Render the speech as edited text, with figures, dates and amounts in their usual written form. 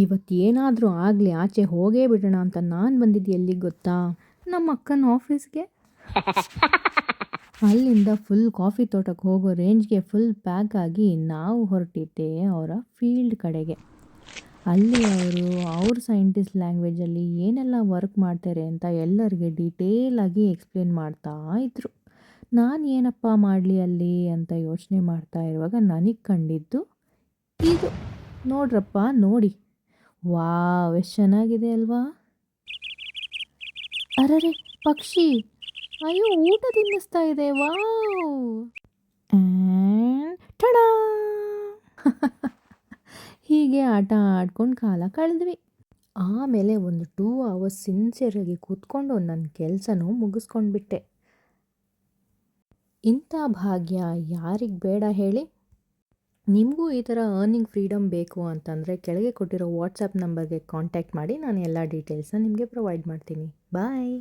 ಇವತ್ತೇನಾದರೂ ಆಗಲಿ ಆಚೆ ಹೋಗೇ ಬಿಡೋಣ ಅಂತ ನಾನು ಬಂದಿದ್ದು ಎಲ್ಲಿಗೆ ಗೊತ್ತಾ, ನಮ್ಮ ಅಕ್ಕನ ಆಫೀಸ್ಗೆ. ಅಲ್ಲಿಂದ ಫುಲ್ ಕಾಫಿ ತೋಟಕ್ಕೆ ಹೋಗೋ ರೇಂಜ್ಗೆ ಫುಲ್ ಪ್ಯಾಕ್ ಆಗಿ ನಾವು ಹೊರಟಿದ್ದೆ ಅವರ ಫೀಲ್ಡ್ ಕಡೆಗೆ. ಅಲ್ಲಿ ಅವರು ಅವ್ರ ಸೈಂಟಿಸ್ಟ್ ಲ್ಯಾಂಗ್ವೇಜಲ್ಲಿ ಏನೆಲ್ಲ ವರ್ಕ್ ಮಾಡ್ತಾರೆ ಅಂತ ಎಲ್ಲರಿಗೆ ಡೀಟೇಲಾಗಿ ಎಕ್ಸ್ಪ್ಲೇನ್ ಮಾಡ್ತಾ ಇದ್ರು. ನಾನು ಏನಪ್ಪ ಮಾಡಲಿ ಅಲ್ಲಿ ಅಂತ ಯೋಚನೆ ಮಾಡ್ತಾ ಇರುವಾಗ ನನಗೆ ಕಂಡಿದ್ದು ಇದು. ನೋಡ್ರಪ್ಪ ನೋಡಿ, ವಾವ್ ಎಷ್ಟು ಚೆನ್ನಾಗಿದೆ ಅಲ್ವಾ. ಅರರೆ ಪಕ್ಷಿ, ಅಯ್ಯೋ ಊಟ ತಿನ್ನಿಸ್ತಾ ಇದೆ, ವಾವ್. ಟಡಾ ಹೀಗೆ ಆಟ ಆಡ್ಕೊಂಡು ಕಾಲ ಕಳೆದ್ವಿ. ಆಮೇಲೆ ಒಂದು 2 ಅವರ್ಸ್ ಸಿನ್ಸಿಯರಾಗಿ ಕೂತ್ಕೊಂಡು ನನ್ನ ಕೆಲಸನೂ ಮುಗಿಸ್ಕೊಂಡ್ಬಿಟ್ಟೆ. ಇಂಥ ಭಾಗ್ಯ ಯಾರಿಗೆ ಬೇಡ ಹೇಳಿ. ನಿಮಗೂ ಈ ಥರ ಅರ್ನಿಂಗ್ ಫ್ರೀಡಮ್ ಬೇಕು ಅಂತಂದರೆ ಕೆಳಗೆ ಕೊಟ್ಟಿರೋ ವಾಟ್ಸಪ್ ನಂಬರ್ಗೆ ಕಾಂಟ್ಯಾಕ್ಟ್ ಮಾಡಿ, ನಾನು ಎಲ್ಲ ಡೀಟೇಲ್ಸ್ನ ನಿಮಗೆ ಪ್ರೊವೈಡ್ ಮಾಡ್ತೀನಿ. ಬಾಯ್.